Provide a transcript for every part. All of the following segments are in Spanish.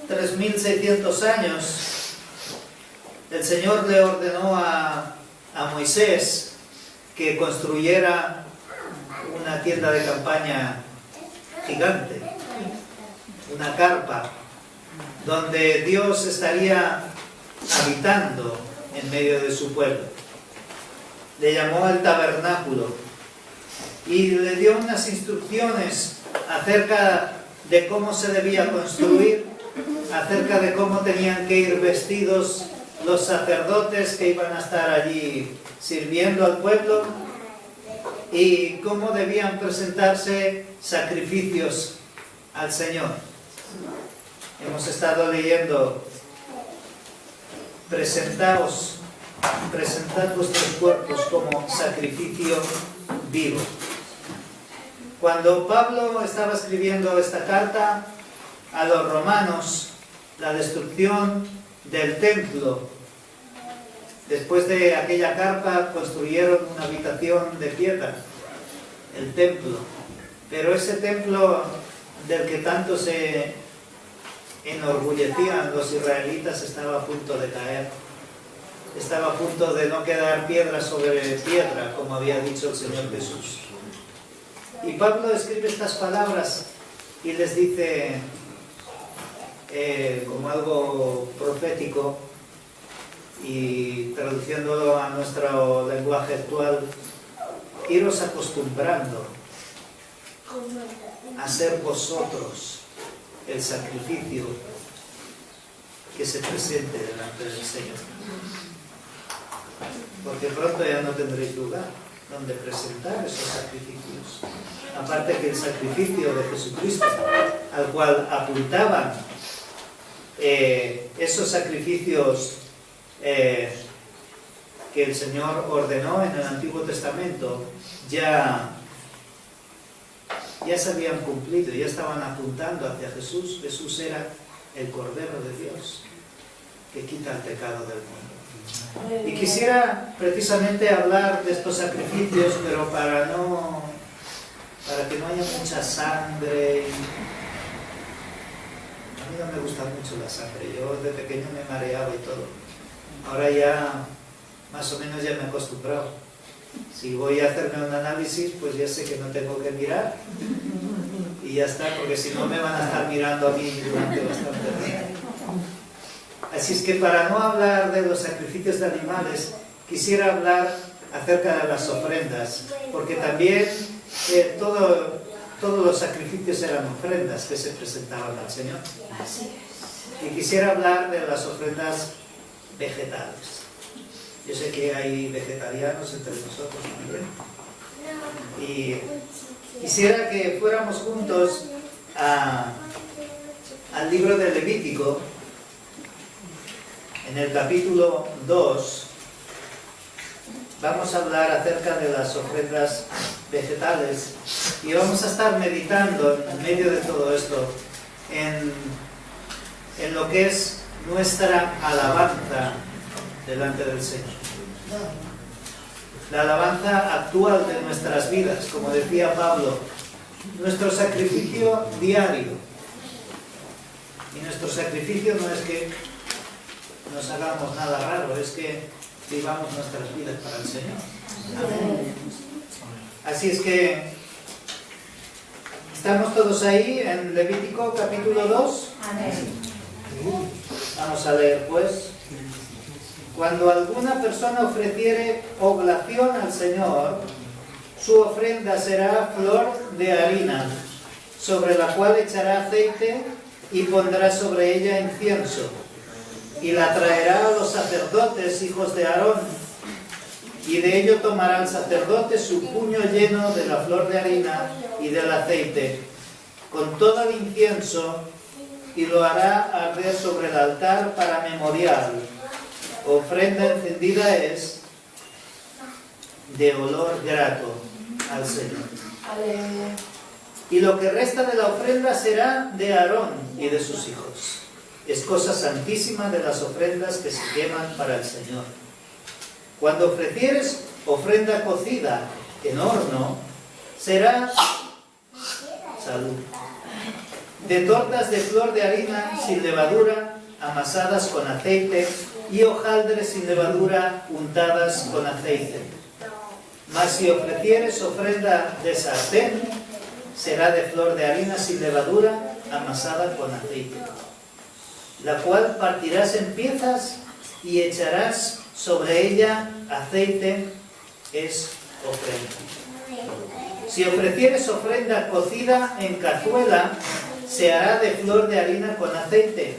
3600 años, el Señor le ordenó a Moisés que construyera una tienda de campaña gigante, una carpa, donde Dios estaría habitando en medio de su pueblo. Le llamó el tabernáculo y le dio unas instrucciones acerca de cómo se debía construir, acerca de cómo tenían que ir vestidos los sacerdotes que iban a estar allí sirviendo al pueblo y cómo debían presentarse sacrificios al Señor. Hemos estado leyendo: presentad vuestros cuerpos como sacrificio vivo. Cuando Pablo estaba escribiendo esta carta a los romanos, la destrucción del templo, después de aquella carpa construyeron una habitación de piedra, el templo, pero ese templo del que tanto se enorgullecían los israelitas estaba a punto de caer, estaba a punto de no quedar piedra sobre piedra, como había dicho el Señor Jesús. Y Pablo escribe estas palabras y les dice, como algo profético, y traduciéndolo a nuestro lenguaje actual: iros acostumbrando a ser vosotros el sacrificio que se presente delante del Señor, porque pronto ya no tendréis lugar donde presentar esos sacrificios. Aparte que el sacrificio de Jesucristo, al cual apuntaban esos sacrificios que el Señor ordenó en el Antiguo Testamento, ya se habían cumplido, ya estaban apuntando hacia Jesús. Jesús era el Cordero de Dios que quita el pecado del mundo. Y quisiera precisamente hablar de estos sacrificios, pero para que no haya mucha sangre. A mí no me gusta mucho la sangre, yo de pequeño me mareaba y todo. Ahora ya más o menos ya me he acostumbrado. Si voy a hacerme un análisis, pues ya sé que no tengo que mirar y ya está, porque si no me van a estar mirando a mí durante bastante tiempo. Así es que para no hablar de los sacrificios de animales, quisiera hablar acerca de las ofrendas, porque también todos los sacrificios eran ofrendas que se presentaban al Señor. Y quisiera hablar de las ofrendas vegetales. Yo sé que hay vegetarianos entre nosotros también. Y quisiera que fuéramos juntos al libro de Levítico, en el capítulo 2. Vamos a hablar acerca de las ofrendas vegetales y vamos a estar meditando en medio de todo esto en lo que es nuestra alabanza delante del Señor. La alabanza actual de nuestras vidas, como decía Pablo, nuestro sacrificio diario. Y nuestro sacrificio no es que nos hagamos nada raro, es que vivamos nuestras vidas para el Señor. Amén. Así es que estamos todos ahí en Levítico capítulo 2. Amén. Vamos a leer pues. Cuando alguna persona ofreciere oblación al Señor, su ofrenda será flor de harina, sobre la cual echará aceite y pondrá sobre ella incienso, y la traerá a los sacerdotes, hijos de Aarón, y de ello tomará el sacerdote su puño lleno de la flor de harina y del aceite, con todo el incienso, y lo hará arder sobre el altar para memorial. Ofrenda encendida es de olor grato al Señor. Y lo que resta de la ofrenda será de Aarón y de sus hijos. Es cosa santísima de las ofrendas que se queman para el Señor. Cuando ofrecieres ofrenda cocida en horno, será salud. de tortas de flor de harina sin levadura, amasadas con aceite, y hojaldres sin levadura, untadas con aceite. Mas si ofrecieres ofrenda de sartén, será de flor de harina sin levadura, amasada con aceite, la cual partirás en piezas y echarás sobre ella aceite, es ofrenda. Si ofrecieres ofrenda cocida en cazuela, se hará de flor de harina con aceite,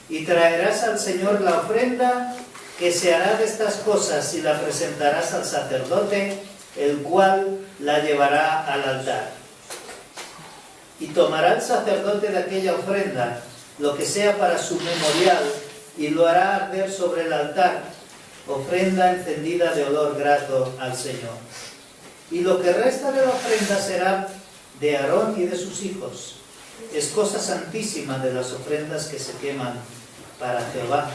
y traerás al Señor la ofrenda que se hará de estas cosas y la presentarás al sacerdote, el cual la llevará al altar. Y tomará el sacerdote de aquella ofrenda, lo que sea para su memorial, y lo hará arder sobre el altar, ofrenda encendida de olor grato al Señor. Y lo que resta de la ofrenda será de Aarón y de sus hijos. Es cosa santísima de las ofrendas que se queman para Jehová.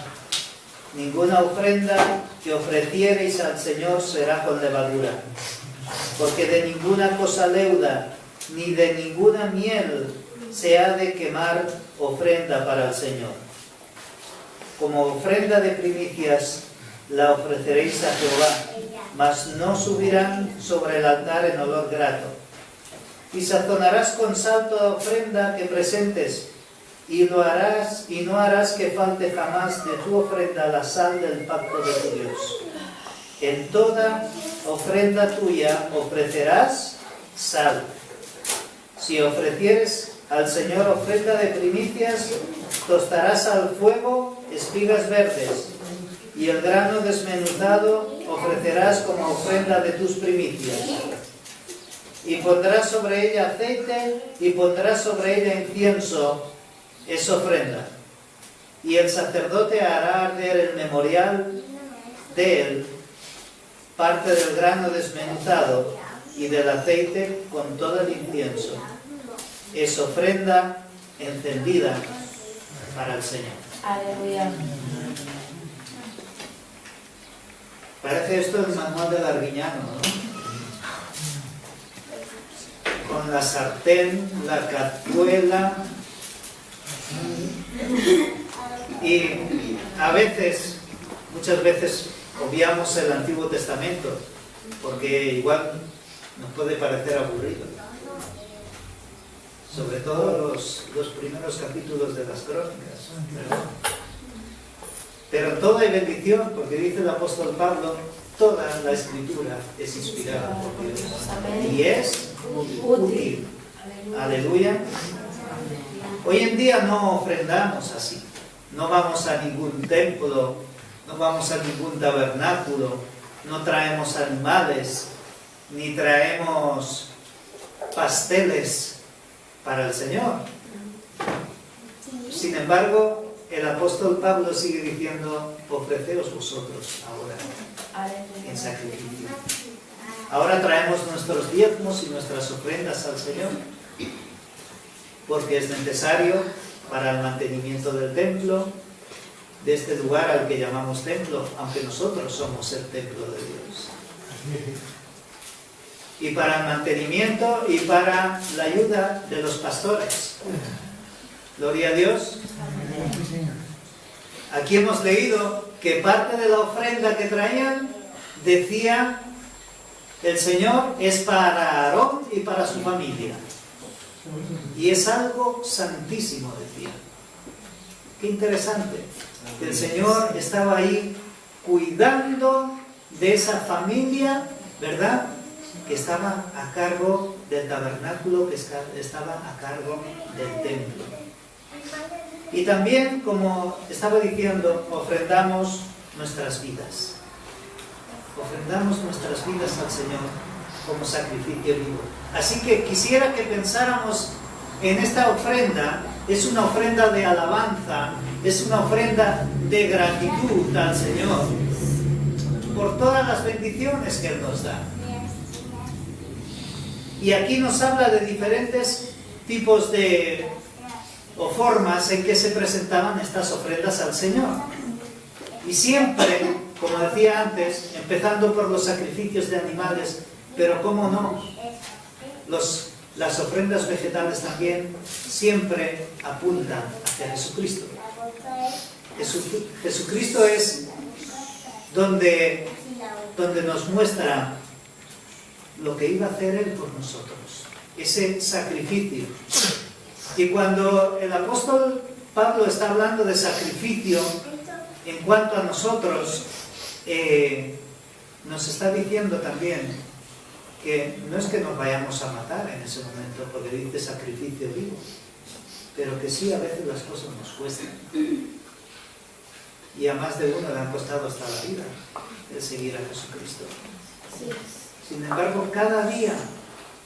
Ninguna ofrenda que ofreciereis al Señor será con levadura, porque de ninguna cosa leuda, ni de ninguna miel se ha de quemar ofrenda para el Señor. Como ofrenda de primicias la ofreceréis a Jehová, mas no subirán sobre el altar en olor grato. Y sazonarás con sal toda ofrenda que presentes, y lo harás, y no harás que falte jamás de tu ofrenda la sal del pacto de tu Dios. En toda ofrenda tuya ofrecerás sal. Si ofrecieres al Señor ofrenda de primicias, tostarás al fuego espigas verdes, y el grano desmenuzado ofrecerás como ofrenda de tus primicias. Y pondrás sobre ella aceite, y pondrás sobre ella incienso, es ofrenda. Y el sacerdote hará arder el memorial de él, parte del grano desmenuzado y del aceite con todo el incienso. Es ofrenda encendida para el Señor. Aleluya. Parece esto el manual del Arguiñano, ¿no? Con la sartén, la cazuela. Y a veces, muchas veces, obviamos el Antiguo Testamento, porque igual nos puede parecer aburrido. Sobre todo los primeros capítulos de las Crónicas, ¿verdad? Pero todo hay bendición, porque dice el apóstol Pablo, toda la Escritura es inspirada por Dios y es útil. Aleluya. Hoy en día no ofrendamos así. No vamos a ningún templo, no vamos a ningún tabernáculo, no traemos animales, ni traemos pasteles para el Señor. Sin embargo, el apóstol Pablo sigue diciendo, ofreceos vosotros ahora en sacrificio. Ahora traemos nuestros diezmos y nuestras ofrendas al Señor, porque es necesario para el mantenimiento del templo, de este lugar al que llamamos templo, aunque nosotros somos el templo de Dios. Y para el mantenimiento y para la ayuda de los pastores. Gloria a Dios. Aquí hemos leído que parte de la ofrenda que traían decía, el Señor es para Aarón y para su familia. Y es algo santísimo, decía. Qué interesante. El Señor estaba ahí cuidando de esa familia, ¿verdad?, que estaba a cargo del tabernáculo, que estaba a cargo del templo. Y también, como estaba diciendo, ofrendamos nuestras vidas. Ofrendamos nuestras vidas al Señor como sacrificio vivo. Así que quisiera que pensáramos en esta ofrenda. Es una ofrenda de alabanza, es una ofrenda de gratitud al Señor por todas las bendiciones que Él nos da. Y aquí nos habla de diferentes tipos o formas en que se presentaban estas ofrendas al Señor. Y siempre, como decía antes, empezando por los sacrificios de animales, pero cómo no, los las ofrendas vegetales también siempre apuntan hacia Jesucristo. Jesucristo es donde nos muestra lo que iba a hacer Él por nosotros, ese sacrificio. Y cuando el apóstol Pablo está hablando de sacrificio en cuanto a nosotros, nos está diciendo también que no es que nos vayamos a matar en ese momento, porque dice sacrificio vivo, pero que sí, a veces las cosas nos cuestan. Y a más de uno le han costado hasta la vida el seguir a Jesucristo. Sin embargo, cada día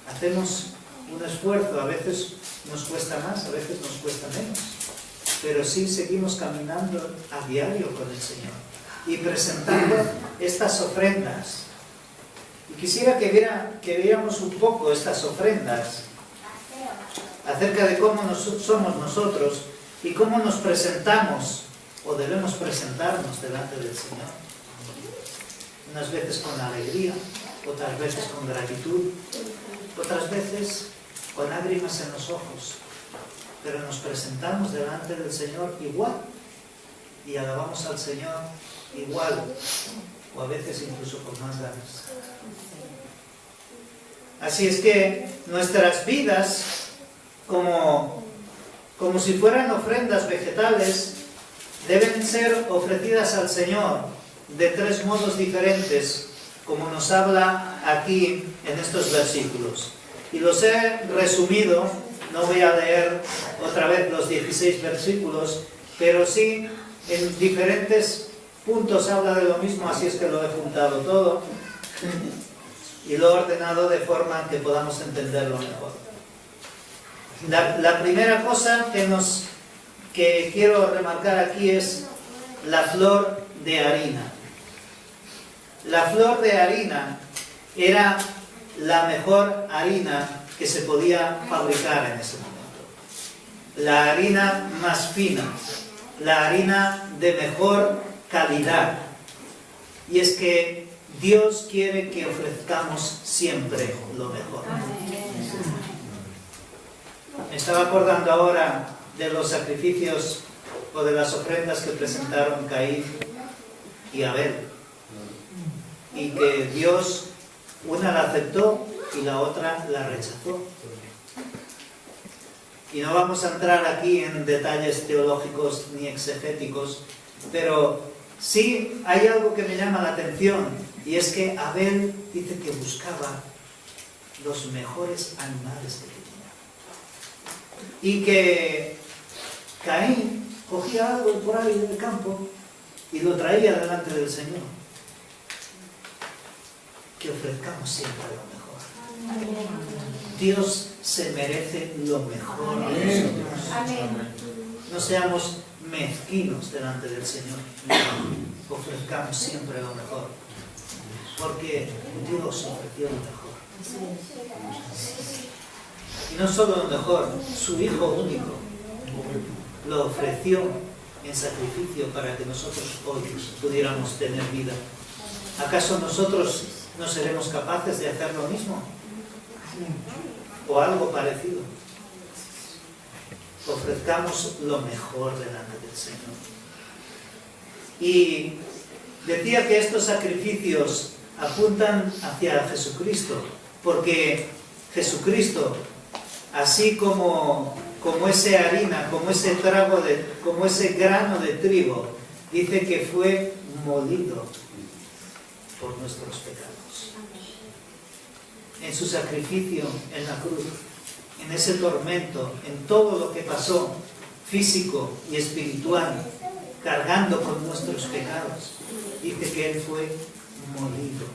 hacemos un esfuerzo, a veces nos cuesta más, a veces nos cuesta menos, pero sí seguimos caminando a diario con el Señor y presentando estas ofrendas. Y quisiera que viéramos un poco estas ofrendas acerca de cómo somos nosotros y cómo nos presentamos o debemos presentarnos delante del Señor. Unas veces con alegría, otras veces con gratitud, otras veces con lágrimas en los ojos, pero nos presentamos delante del Señor igual y alabamos al Señor igual, o a veces incluso con más ganas. Así es que nuestras vidas, como si fueran ofrendas vegetales, deben ser ofrecidas al Señor de 3 modos diferentes, como nos habla aquí en estos versículos. Y los he resumido, no voy a leer otra vez los 16 versículos, pero sí en diferentes puntos habla de lo mismo, así es que lo he juntado todo y lo he ordenado de forma que podamos entenderlo mejor. La primera cosa que quiero remarcar aquí es la flor de harina. La flor de harina era la mejor harina que se podía fabricar en ese momento. La harina más fina, la harina de mejor calidad. Y es que Dios quiere que ofrezcamos siempre lo mejor. Me estaba acordando ahora de los sacrificios o de las ofrendas que presentaron Caín y Abel, y que Dios, una la aceptó y la otra la rechazó. Y no vamos a entrar aquí en detalles teológicos ni exegéticos, pero sí hay algo que me llama la atención, y es que Abel dice que buscaba los mejores animales que tenía, y que Caín cogía algo por ahí del campo y lo traía delante del Señor. Que ofrezcamos siempre lo mejor. Dios se merece lo mejor de nosotros. No seamos mezquinos delante del Señor. No, ofrezcamos siempre lo mejor, porque Dios ofreció lo mejor. Y no solo lo mejor, su Hijo único lo ofreció en sacrificio para que nosotros hoy pudiéramos tener vida. ¿Acaso nosotros no seremos capaces de hacer lo mismo? O algo parecido. Ofrezcamos lo mejor delante del Señor. Y decía que estos sacrificios apuntan hacia Jesucristo, porque Jesucristo, así como ese harina, como ese como ese grano de trigo, dice que fue molido por nuestros pecados. En su sacrificio en la cruz, en ese tormento, en todo lo que pasó, físico y espiritual, cargando con nuestros pecados, dice que Él fue molido.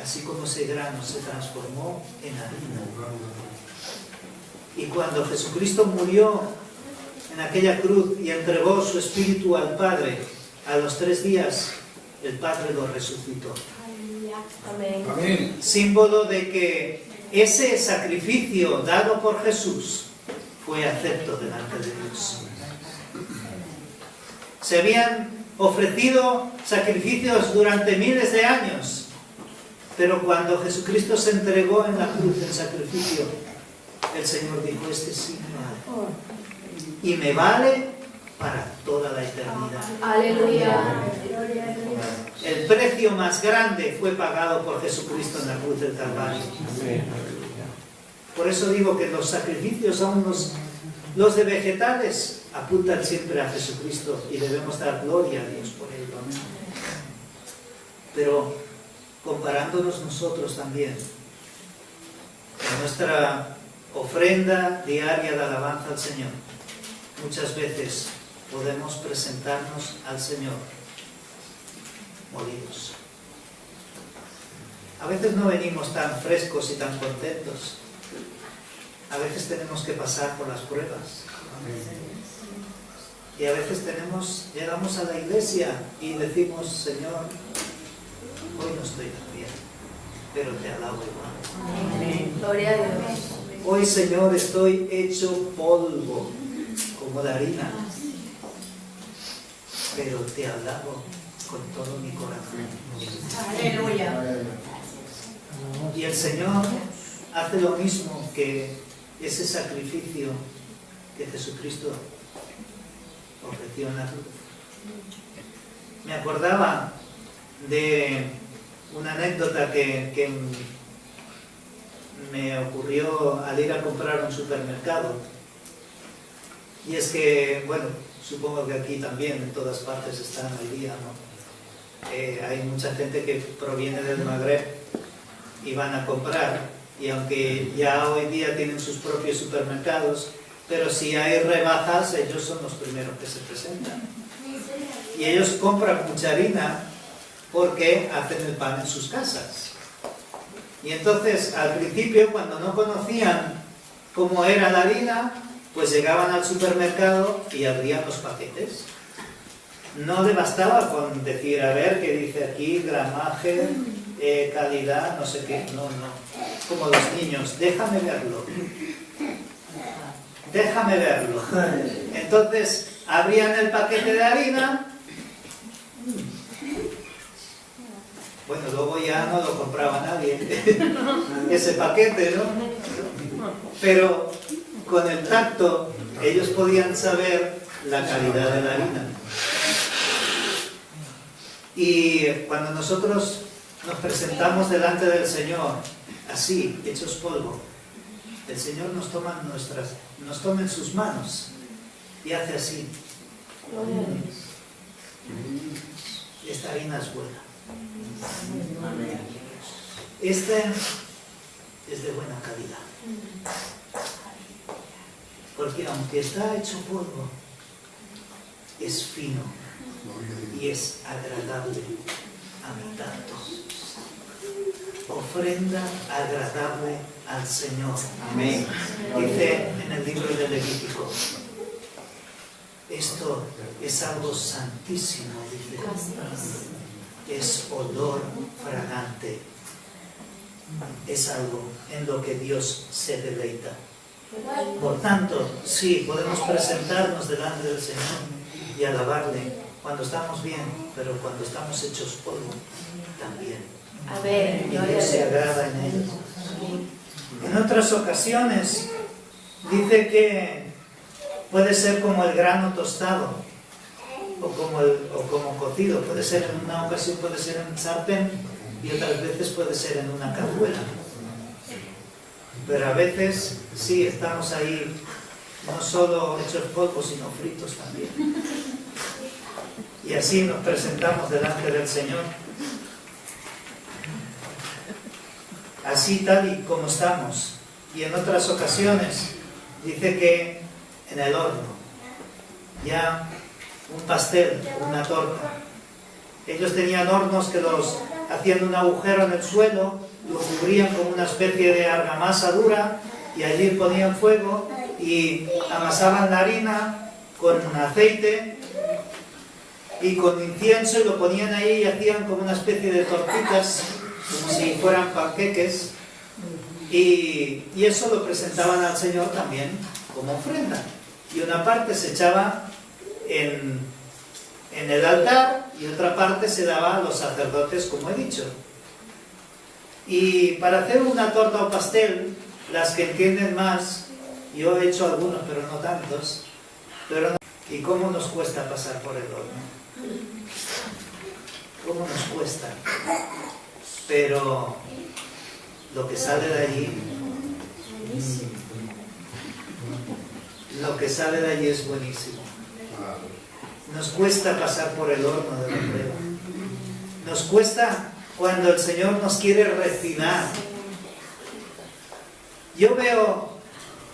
Así como ese grano se transformó en harina. Y cuando Jesucristo murió en aquella cruz y entregó su espíritu al Padre, a los 3 días el Padre lo resucitó. Amén. Símbolo de que ese sacrificio dado por Jesús fue acepto delante de Dios. Se habían ofrecido sacrificios durante miles de años, Pero cuando Jesucristo se entregó en la cruz en sacrificio, el Señor dijo, este sí me vale. Y me vale para toda la eternidad. Aleluya. El precio más grande fue pagado por Jesucristo en la cruz del Calvario. Por eso digo que los sacrificios, aún los de vegetales, apuntan siempre a Jesucristo y debemos dar gloria a Dios por ello. Amén. Pero comparándonos nosotros también, en nuestra ofrenda diaria de alabanza al Señor, muchas veces podemos presentarnos al Señor molidos. A veces no venimos tan frescos y tan contentos. A veces tenemos que pasar por las pruebas. Y a veces llegamos a la iglesia y decimos, Señor, hoy no estoy tan bien, pero te alabo igual. Amén. Gloria a Dios. Hoy, Señor, estoy hecho polvo, como la harina, pero te alabo con todo mi corazón. Aleluya. Y el Señor hace lo mismo que ese sacrificio que Jesucristo ofreció en la cruz. Me acordaba de una anécdota que me ocurrió al ir a comprar a un supermercado. Y es que, bueno, supongo que aquí también, en todas partes están al día, ¿no? Hay mucha gente que proviene del Magreb y van a comprar, y aunque ya hoy día tienen sus propios supermercados, pero si hay rebajas, ellos son los primeros que se presentan. Y ellos compran mucha harina porque hacen el pan en sus casas. Y entonces, al principio, cuando no conocían cómo era la harina, pues llegaban al supermercado y abrían los paquetes. No le bastaba con decir, a ver, ¿qué dice aquí? Gramaje, calidad, no sé qué. No. Como los niños, déjame verlo. Déjame verlo. Entonces, abrían el paquete de harina. Bueno, luego ya no lo compraba nadie, ese paquete, ¿no? Pero con el tacto, ellos podían saber la calidad de la harina. Y cuando nosotros nos presentamos delante del Señor, así, hechos polvo, el Señor nos toma en sus manos y hace así. Esta harina es buena. Esta es de buena calidad. Porque aunque está hecho polvo, es fino y es agradable a mi tacto. Ofrenda agradable al Señor. Amén. Dice en el libro de Levítico, esto es algo santísimo, dice. Es olor fragante. Es algo en lo que Dios se deleita. Por tanto, sí, podemos presentarnos delante del Señor y alabarle cuando estamos bien, pero cuando estamos hechos polvo, también. A ver, Y Dios se agrada en ello. En otras ocasiones dice que puede ser como el grano tostado o como cocido. Puede ser en una ocasión, puede ser en un sartén y otras veces puede ser en una cazuela. Pero a veces sí estamos ahí, no solo hechos polvo, sino fritos también. Y así nos presentamos delante del Señor. Así tal y como estamos. Y en otras ocasiones dice que en el horno, ya un pastel, una torta. Ellos tenían hornos que los hacían un agujero en el suelo, lo cubrían con una especie de argamasa dura y allí ponían fuego y amasaban la harina con aceite y con incienso y lo ponían ahí y hacían como una especie de tortitas, como si fueran panqueques, y eso lo presentaban al Señor también como ofrenda. Y una parte se echaba en el altar y otra parte se daba a los sacerdotes, como he dicho. Y para hacer una torta o pastel, las que entienden más, yo he hecho algunos, pero no tantos, ¿y cómo nos cuesta pasar por el horno? ¿Cómo nos cuesta? Pero lo que sale de allí, es buenísimo. Nos cuesta pasar por el horno de la prueba. Nos cuesta cuando el Señor nos quiere refinar. Yo veo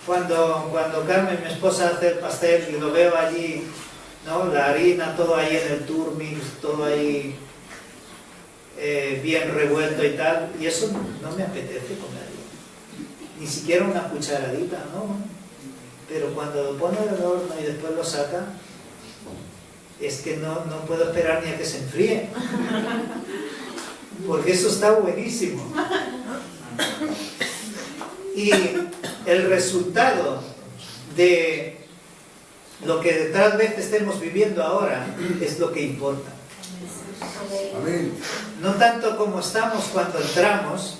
cuando Carmen, mi esposa, hace el pastel y lo veo allí, ¿no? La harina, todo ahí en el turmix, todo ahí bien revuelto y tal, y eso no me apetece comerlo. Ni siquiera una cucharadita, ¿no? Pero cuando lo pone en el horno y después lo saca, es que no puedo esperar ni a que se enfríe. Porque eso está buenísimo. Y el resultado de lo que tal vez estemos viviendo ahora es lo que importa. Amén. No tanto como estamos cuando entramos,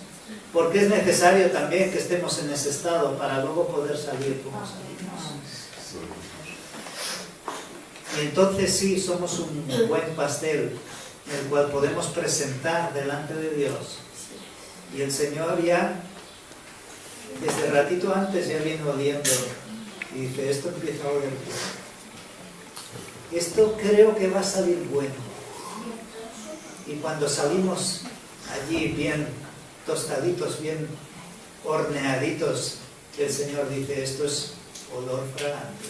porque es necesario también que estemos en ese estado para luego poder salir como salimos. Y entonces sí, somos un buen pastel en el cual podemos presentar delante de Dios. Y el Señor ya, desde ratito antes, ya viene oliendo y dice, esto empieza a oler bien. Esto creo que va a salir bueno. Y cuando salimos allí bien tostaditos, bien horneaditos, el Señor dice, esto es olor fragante.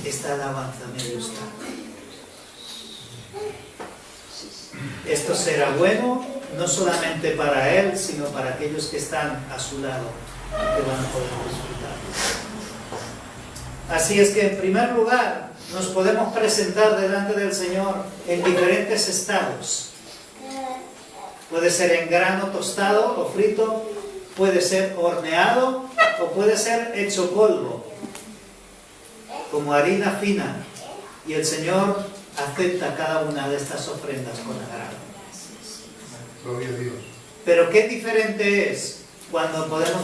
Esta alabanza me gusta. Esto será bueno, no solamente para Él, sino para aquellos que están a su lado, que van a poder disfrutar. Así es que, en primer lugar, nos podemos presentar delante del Señor en diferentes estados. Puede ser en grano tostado o frito, puede ser horneado o puede ser hecho polvo, como harina fina, y el Señor acepta cada una de estas ofrendas con agrado. Gloria a Dios. Pero qué diferente es cuando podemos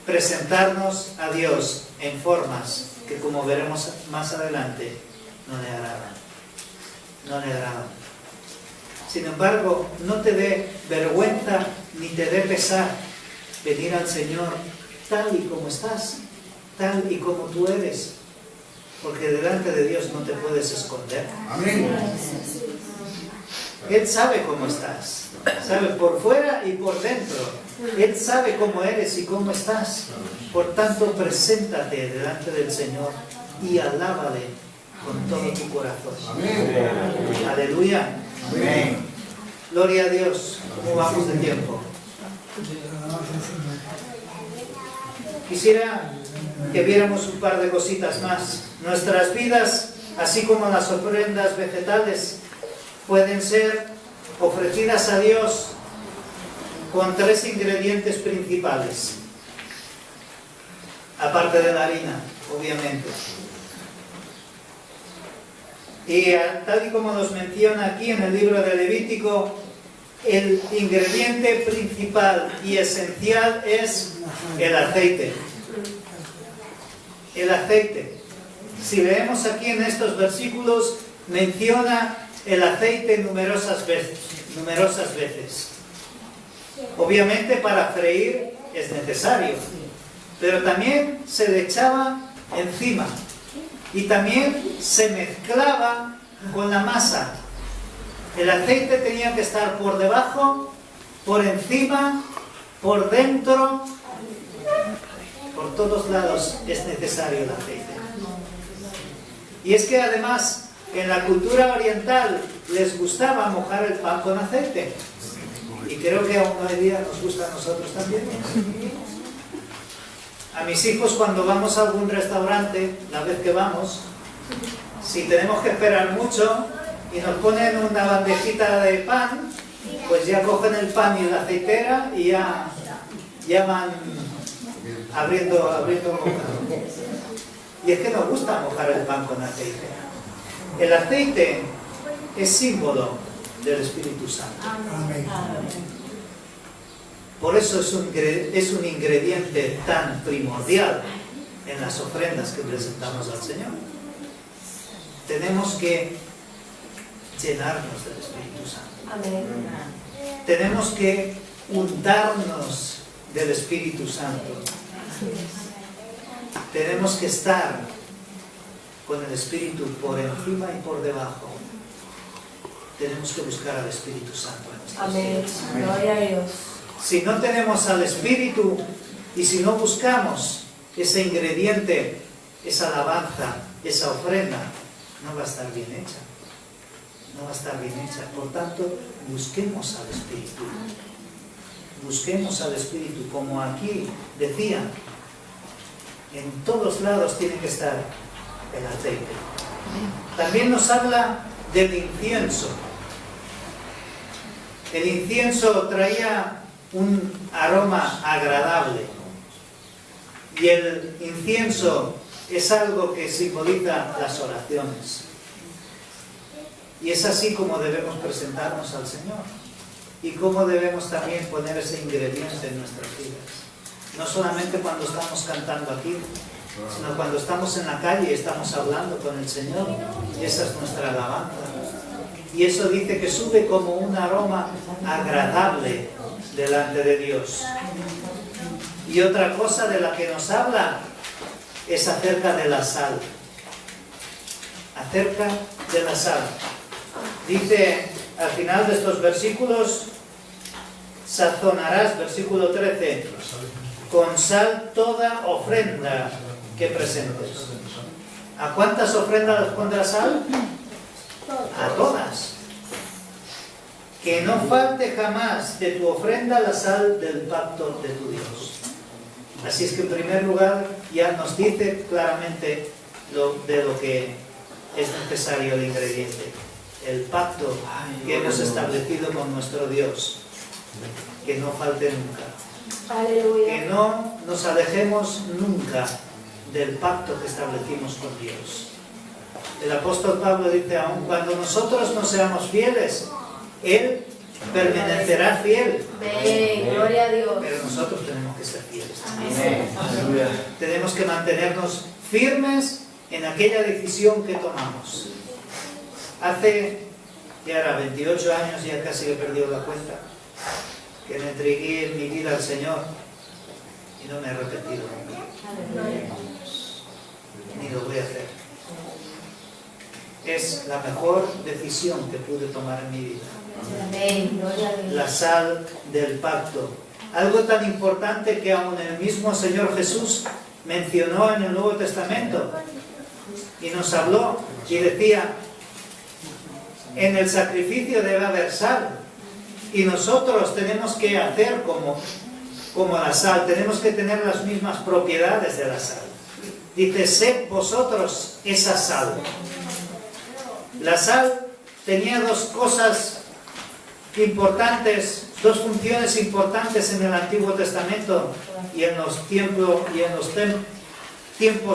presentarnos a Dios en formas que, como veremos más adelante, no le agradan. No le agradan. Sin embargo, no te dé vergüenza ni te dé pesar venir al Señor tal y como estás, tal y como tú eres, porque delante de Dios no te puedes esconder. Amén. Él sabe cómo estás, sabe por fuera y por dentro. Él sabe cómo eres y cómo estás. Por tanto, preséntate delante del Señor y alábale con todo tu corazón. Amén. Aleluya. Amén. Gloria a Dios. ¿Cómo vamos de tiempo? Quisiera que viéramos un par de cositas más. Nuestras vidas, así como las ofrendas vegetales, pueden ser ofrecidas a Dios con tres ingredientes principales, aparte de la harina, obviamente. Y tal y como nos menciona aquí en el libro de Levítico, el ingrediente principal y esencial es el aceite. El aceite. Si leemos aquí en estos versículos, menciona el aceite numerosas veces. Obviamente para freír es necesario, pero también se le echaba encima y también se mezclaba con la masa. El aceite tenía que estar por debajo, por encima, por dentro, por todos lados es necesario el aceite. Y es que además en la cultura oriental les gustaba mojar el pan con aceite. Y creo que aún hoy día nos gusta a nosotros también. A mis hijos, cuando vamos a algún restaurante, la vez que vamos, si tenemos que esperar mucho y nos ponen una bandejita de pan, pues ya cogen el pan y la aceitera y ya van abriendo boca. Y es que nos gusta mojar el pan con aceite. El aceite es símbolo del Espíritu Santo. Amén. Por eso es un ingrediente tan primordial en las ofrendas que presentamos al Señor. Tenemos que llenarnos del Espíritu Santo. Amén. Tenemos que untarnos del Espíritu Santo. Tenemos que estar con el Espíritu por encima y por debajo. Tenemos que buscar al Espíritu Santo en nuestras Amén. vidas. Gloria a Dios. Si no tenemos al Espíritu y si no buscamos ese ingrediente, esa alabanza, esa ofrenda, no va a estar bien hecha. No va a estar bien hecha. Por tanto, busquemos al Espíritu. Busquemos al Espíritu, como aquí decía, en todos lados tiene que estar el aceite. También nos habla del incienso. El incienso traía un aroma agradable y el incienso es algo que simboliza las oraciones. Y es así como debemos presentarnos al Señor y cómo debemos también poner ese ingrediente en nuestras vidas. No solamente cuando estamos cantando aquí, sino cuando estamos en la calle y estamos hablando con el Señor, y esa es nuestra alabanza. Y eso dice que sube como un aroma agradable delante de Dios. Y otra cosa de la que nos habla es acerca de la sal. Acerca de la sal. Dice al final de estos versículos, sazonarás, versículo 13, con sal toda ofrenda que presentes. ¿A cuántas ofrendas pondrás sal? A todas. Que no falte jamás de tu ofrenda la sal del pacto de tu Dios. Así es que en primer lugar ya nos dice claramente de lo que es necesario el ingrediente. El pacto que hemos establecido con nuestro Dios. Que no falte nunca. Aleluya. Que no nos alejemos nunca del pacto que establecimos con Dios. El apóstol Pablo dice, aun cuando nosotros no seamos fieles, Él permanecerá fiel. Amén. Gloria a Dios. Pero nosotros tenemos que ser fieles también. Amén. Tenemos que mantenernos firmes en aquella decisión que tomamos. Hace, ya era 28 años, ya casi he perdido la cuenta, que le entregué mi vida al Señor y no me he arrepentido nunca. Ni lo voy a hacer. Es la mejor decisión que pude tomar en mi vida. Amén. Gloria a Dios. La sal del pacto. Algo tan importante que aún el mismo Señor Jesús mencionó en el Nuevo Testamento y nos habló y decía, en el sacrificio debe haber sal y nosotros tenemos que hacer como la sal, tenemos que tener las mismas propiedades de la sal. Dice, sed vosotros esa sal. La sal tenía dos cosas importantes, dos funciones importantes en el Antiguo Testamento y en los tiempos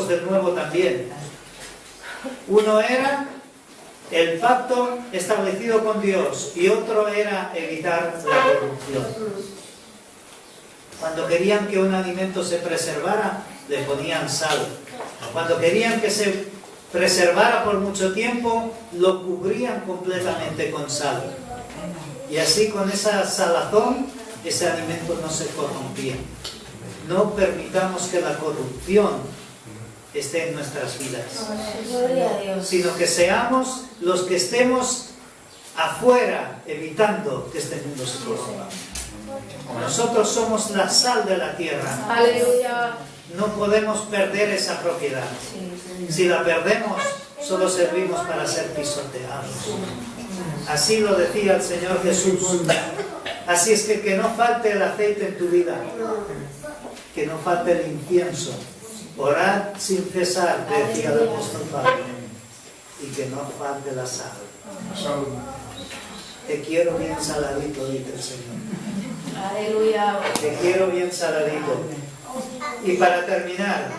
del Nuevo también. Uno era el pacto establecido con Dios y otro era evitar la corrupción. Cuando querían que un alimento se preservara, le ponían sal. Cuando querían que se preservara por mucho tiempo, lo cubrían completamente con sal. Y así con esa salazón, ese alimento no se corrompía. No permitamos que la corrupción esté en nuestras vidas, Gloria a Dios. sino que seamos los que estemos afuera, evitando que este mundo se corrompa. Nosotros somos la sal de la tierra. Aleluya. No podemos perder esa propiedad. Si la perdemos, solo servimos para ser pisoteados. Así lo decía el Señor Jesús. Así es que no falte el aceite en tu vida, que no falte el incienso. Orad sin cesar, decía el apóstol Pablo, y que no falte la sal. Te quiero bien saladito, dice el Señor. Aleluya. Te quiero bien saladito. Y para terminar,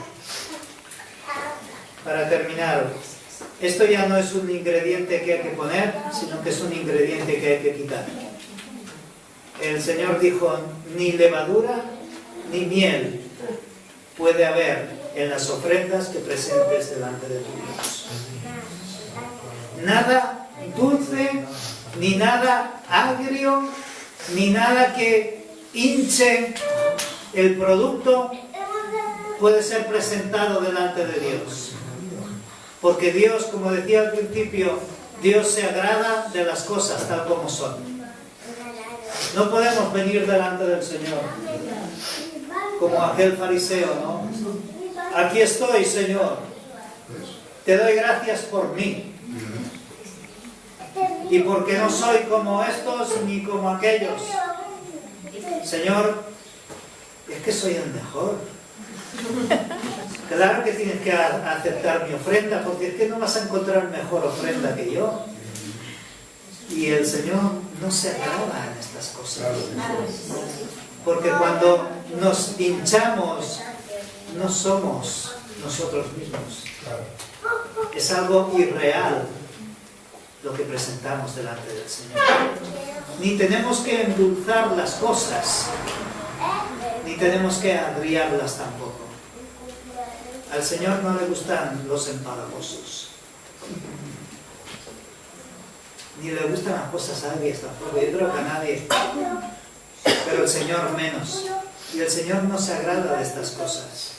Esto ya no es un ingrediente que hay que poner, sino que es un ingrediente que hay que quitar. El Señor dijo, ni levadura ni miel puede haber en las ofrendas que presentes delante de tu Dios. Nada dulce, ni nada agrio, ni nada que hinche el producto puede ser presentado delante de Dios. Porque Dios, como decía al principio, Dios se agrada de las cosas tal como son. No podemos venir delante del Señor como aquel fariseo, ¿no? Aquí estoy, Señor. Te doy gracias por mí. Y porque no soy como estos ni como aquellos. Señor, es que soy el mejor. Claro que tienes que aceptar mi ofrenda, porque es que no vas a encontrar mejor ofrenda que yo. Y el Señor no se agrada en estas cosas. Porque cuando nos hinchamos, no somos nosotros mismos. Es algo irreal lo que presentamos delante del Señor. Ni tenemos que endulzar las cosas, ni tenemos que agriarlas tampoco. Al Señor no le gustan los empalagosos, ni le gustan las cosas agrias tampoco. Yo creo que a nadie, pero el Señor menos. Y el Señor no se agrada de estas cosas.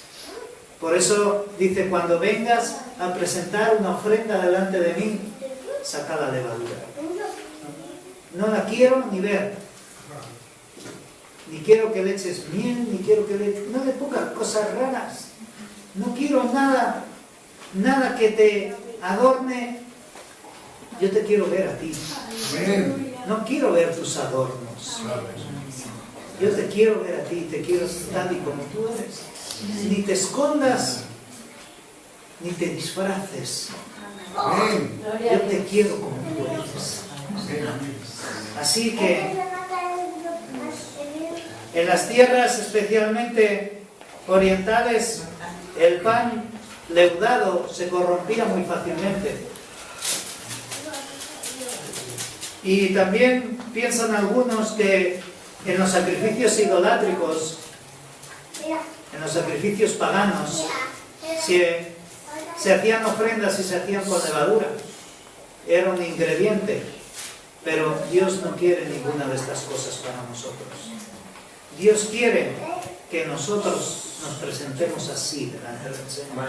Por eso dice, cuando vengas a presentar una ofrenda delante de mí, saca la levadura. No la quiero ni ver. Ni quiero que le eches miel, ni quiero que no le pongas cosas raras. No quiero nada que te adorne. Yo te quiero ver a ti. No quiero ver tus adornos. Yo te quiero ver a ti, te quiero tal y como tú eres. Ni te escondas, ni te disfraces. Yo te quiero como tú eres. Así que en las tierras especialmente orientales, el pan leudado se corrompía muy fácilmente. Y también piensan algunos que en los sacrificios idolátricos, en los sacrificios paganos, se hacían ofrendas y se hacían con levadura. Era un ingrediente, pero Dios no quiere ninguna de estas cosas para nosotros. Dios quiere que nosotros nos presentemos así delante del Señor,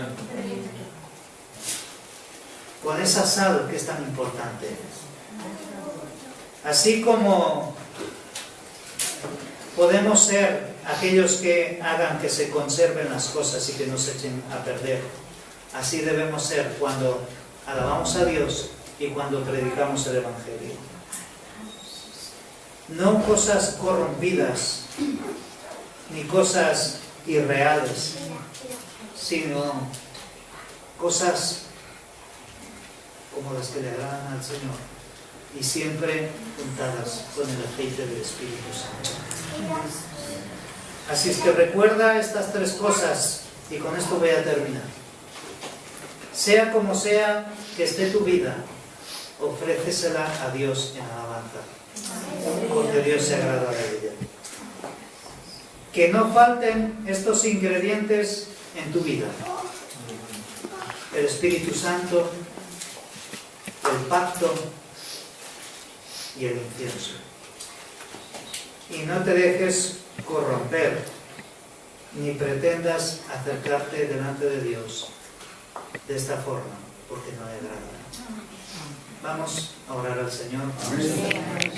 con esa sal que es tan importante. Así como podemos ser aquellos que hagan que se conserven las cosas y que no se echen a perder, así debemos ser cuando alabamos a Dios y cuando predicamos el Evangelio. No cosas corrompidas, ni cosas irreales, sino cosas como las que le agradan al Señor, y siempre untadas con el aceite del Espíritu Santo. Así es que recuerda estas tres cosas, y con esto voy a terminar. Sea como sea que esté tu vida, ofrécesela a Dios en alabanza, porque Dios se agrada de ella. Que no falten estos ingredientes en tu vida: el Espíritu Santo, el pacto y el incienso. Y no te dejes corromper, ni pretendas acercarte delante de Dios de esta forma, porque no le agrada. Vamos a orar al Señor. Amén.